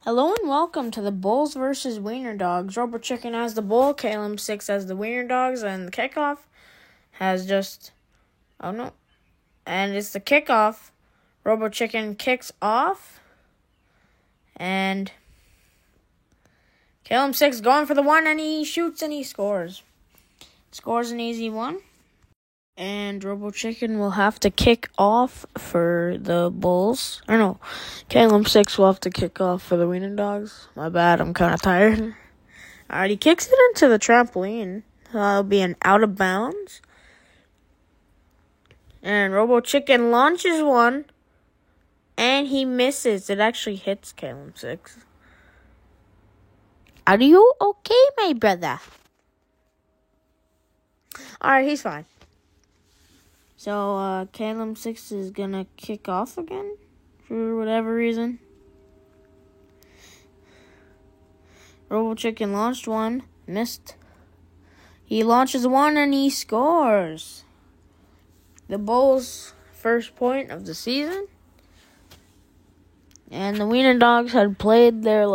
Hello and welcome to the Bulls versus Wiener Dogs. Robo Chicken has the Bull, KLM 6 has the Wiener Dogs, and the kickoff has and it's the kickoff. Robo Chicken kicks off, and KLM 6 going for the one, and he shoots and he scores. Scores an easy one. And Robo Chicken will have to kick off for the Bulls. KLM 6 will have to kick off for the Wiener Dogs. My bad, I'm kind of tired. Alright, he kicks it into the trampoline. It'll be an out of bounds. And Robo Chicken launches one. And he misses. It actually hits KLM 6. Are you okay, my brother? Alright, he's fine. So, KLM 6 is going to kick off again for whatever reason. Robo Chicken launched one, missed. He launches one and he scores. The Bulls' first point of the season. And the Wiener Dogs had played their,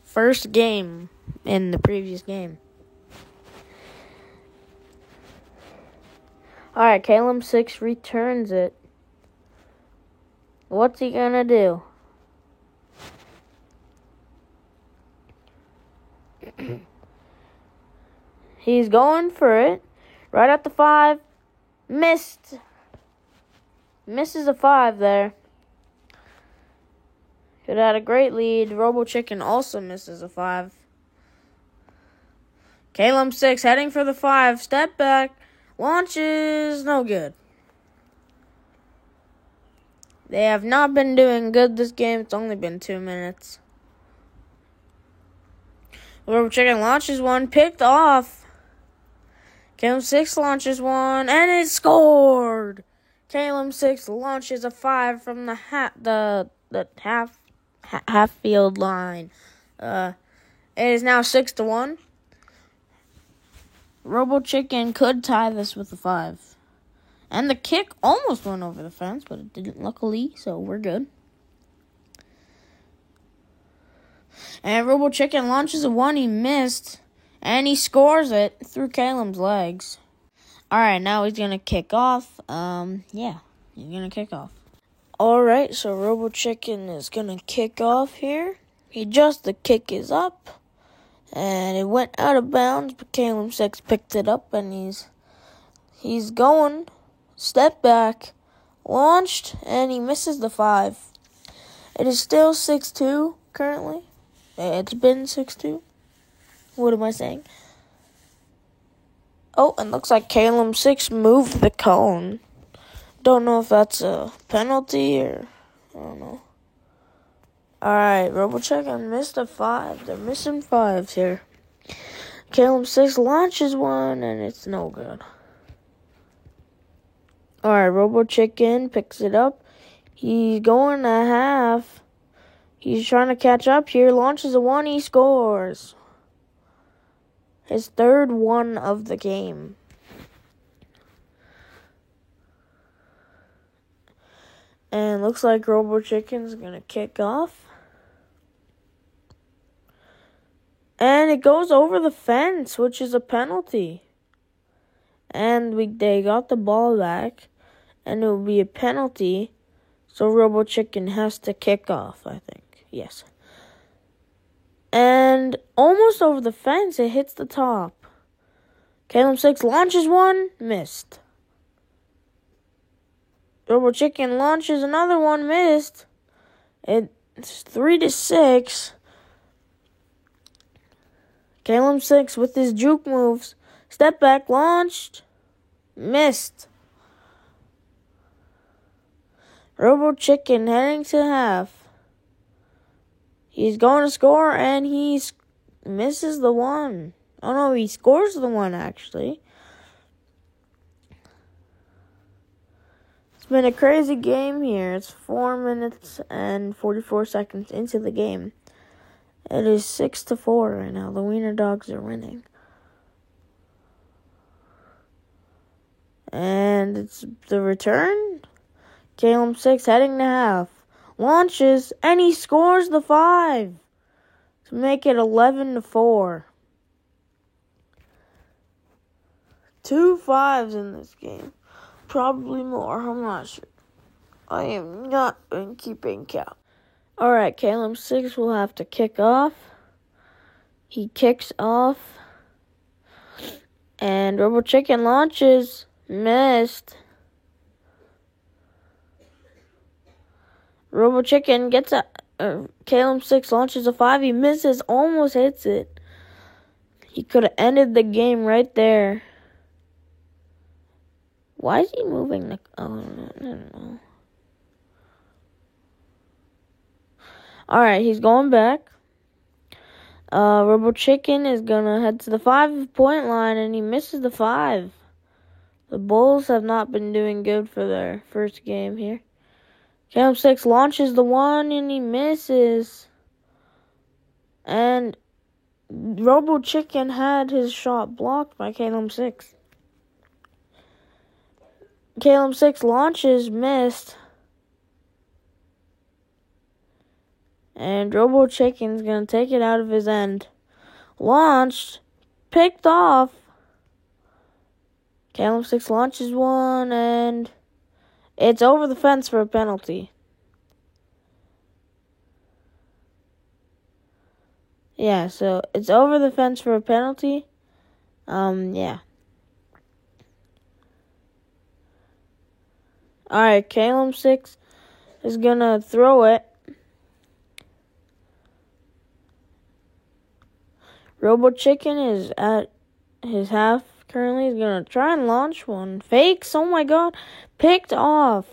first game in the previous game. Alright, KLM 6 returns it. What's he gonna do? He's going for it. Right at the 5. Missed. Misses a 5 there. Could have had a great lead. Robo Chicken also misses a 5. KLM 6 heading for the 5. Step back. Launches, no good. They have not been doing good this game. It's only been 2 minutes. Robo Chicken launches one, picked off. KLM 6 launches one, and it scored. KLM 6 launches a 5 from the half field line. It is now 6-1. Robo Chicken could tie this with a 5. And the kick almost went over the fence, but it didn't, luckily, so we're good. And Robo Chicken launches a 1, he missed, and he scores it through KLM's legs. Alright, now he's going to kick off. He's going to kick off. Alright, so Robo Chicken is going to kick off here. The kick is up. And it went out of bounds, but KLM 6 picked it up, and he's going. Step back. Launched, and he misses the 5. It is still 6-2 currently. It's been 6-2. What am I saying? Oh, and looks like KLM 6 moved the cone. Don't know if that's a penalty or I don't know. Alright, Robo Chicken missed a 5. They're missing 5s here. KLM 6 launches one, and it's no good. Alright, Robo Chicken picks it up. He's going a half. He's trying to catch up here. Launches a 1, he scores. His third one of the game. And looks like Robo Chicken's going to kick off. And it goes over the fence, which is a penalty. And they got the ball back. And it will be a penalty. So Robo Chicken has to kick off, I think. Yes. And almost over the fence, it hits the top. KLM 6 launches one, missed. Robo Chicken launches another one, missed. It's 3-6. KLM 6 with his juke moves. Step back, launched. Missed. Robo Chicken heading to half. He's going to score, and he misses the 1. Oh, no, he scores the 1, actually. It's been a crazy game here. It's 4 minutes and 44 seconds into the game. It is 6-4 right now. The Wiener Dogs are winning. And it's the return. KLM 6 heading to half. launches, and he scores the 5 to make it 11-4. 2 5s in this game. Probably more, I'm not sure. I am not been keeping count. Alright, Caleb 6 will have to kick off. He kicks off. And Robo Chicken launches. Missed. Robo Chicken gets a... Caleb 6 launches a 5. He misses. Almost hits it. He could have ended the game right there. Why is he moving the... Oh, no, I don't know. Alright, he's going back. Robo Chicken is going to head to the 5-point line, and he misses the 5. The Bulls have not been doing good for their first game here. Caleb 6 launches the 1, and he misses. And Robo Chicken had his shot blocked by Caleb 6. Caleb 6 launches, missed. And Robo Chicken's going to take it out of his end. Launched, picked off. Caleb 6 launches 1, and it's over the fence for a penalty. Yeah, so it's over the fence for a penalty. Yeah. Alright, Caleb 6 is going to throw it. Robo Chicken is at his half currently. He's going to try and launch one. Fakes, oh my god. Picked off.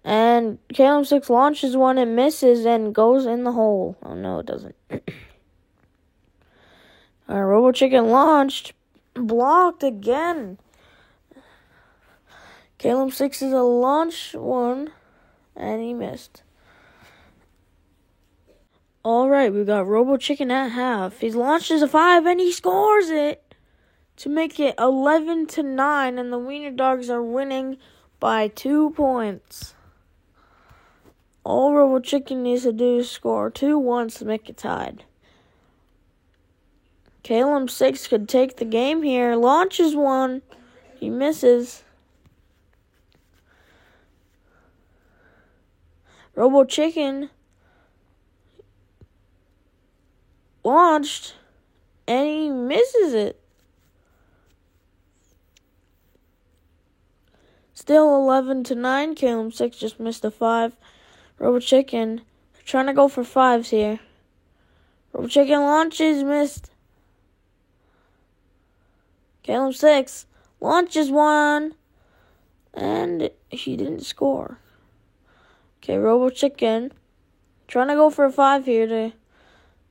And Caleb 6 launches one and misses and goes in the hole. Oh no, it doesn't. Robo Chicken launched. Blocked again. Caleb 6 is a launch one, and he missed. Alright, we got Robo Chicken at half. He launches a 5, and he scores it to make it 11-9, and the Wiener Dogs are winning by 2 points. All Robo Chicken needs to do is score 2 once to make it tied. Caleb 6 could take the game here. Launches one. He misses. Robo Chicken launched, and he misses it. Still 11-9. Caleb 6 just missed a 5. Robo Chicken trying to go for 5s here. Robo Chicken launches, missed. Caleb 6 launches one, and he didn't score. Okay, Robo Chicken trying to go for a 5 here to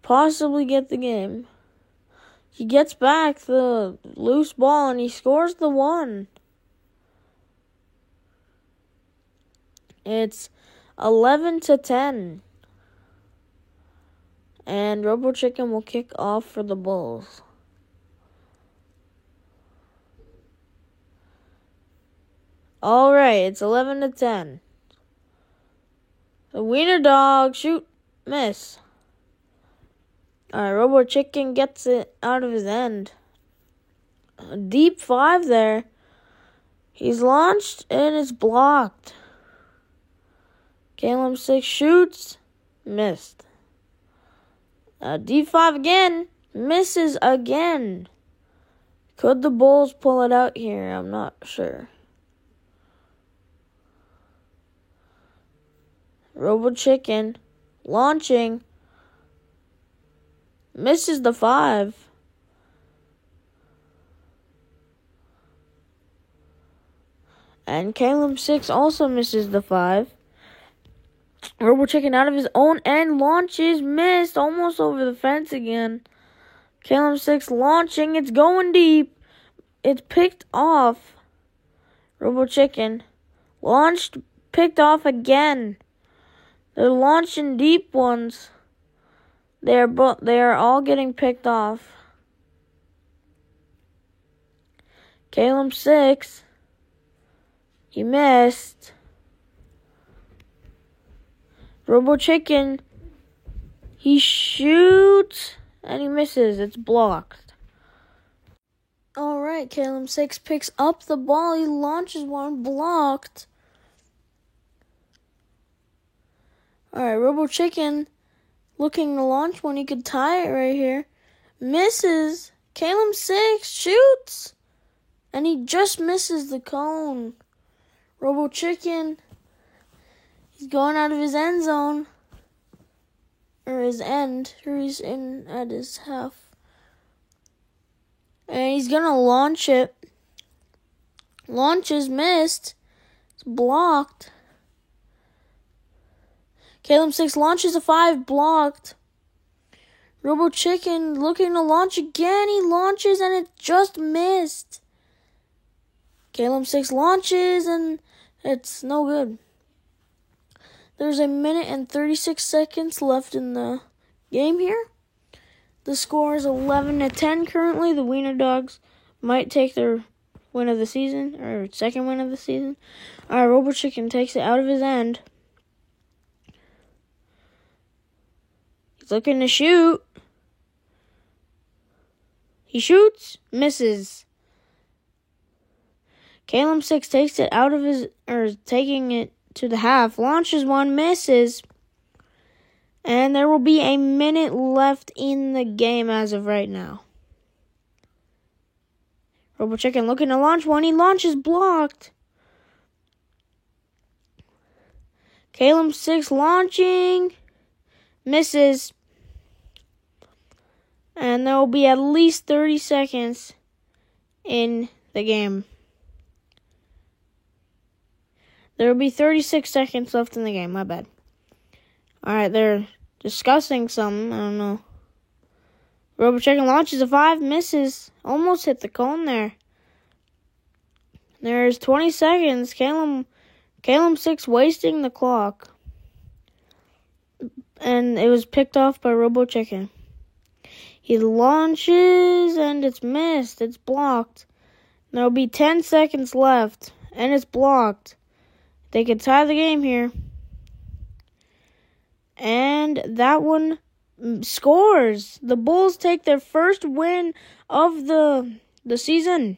possibly get the game. He gets back the loose ball, and he scores the 1. It's 11-10. And Robo Chicken will kick off for the Bulls. Alright, it's 11-10. The Wiener Dog, shoot, miss. Alright, Robo Chicken gets it out of his end. A deep 5 there. He's launched, and it's blocked. Caleb 6 shoots, missed. D5 again, misses again. Could the Bulls pull it out here? I'm not sure. Robo Chicken launching, misses the 5. And Caleb 6 also misses the 5. Robo Chicken out of his own end launches, missed, almost over the fence again. Caleb 6 launching, it's going deep. It's picked off. Robo Chicken launched, picked off again. They're launching deep ones. They are all getting picked off. Caleb 6, he missed. Robo Chicken, he shoots, and he misses. It's blocked. All right, Caleb 6 picks up the ball. He launches one, blocked. All right, Robo Chicken looking to launch one. He could tie it right here. Misses. Caleb 6 shoots, and he just misses the cone. Robo Chicken, he's going out of his end zone, or his end, or he's in at his half. And he's going to launch it. Launches missed. It's blocked. Caleb 6 launches a 5, blocked. Robo Chicken looking to launch again. He launches and it just missed. Caleb 6 launches and it's no good. There's 1 minute and 36 seconds left in the game here. The score is 11-10 currently. The Wiener Dogs might take their win of the season, or second win of the season. All right, Robo Chicken takes it out of his end. He's looking to shoot. He shoots, misses. Caleb 6 takes it out of his, or taking it to the half, launches one, misses. And there will be 1 minute left in the game as of right now. Robo Chicken looking to launch one. He launches, blocked. Caleb 6 launching, misses. And there will be at least 30 seconds in the game. There will be 36 seconds left in the game. My bad. All right, they're discussing something. I don't know. Robo Chicken launches a 5, misses. Almost hit the cone there. There's 20 seconds. Caleb 6 wasting the clock. And it was picked off by Robo Chicken. He launches and it's missed. It's blocked. There'll be 10 seconds left. And it's blocked. They could tie the game here. And that one scores. The Bulls take their first win of the season.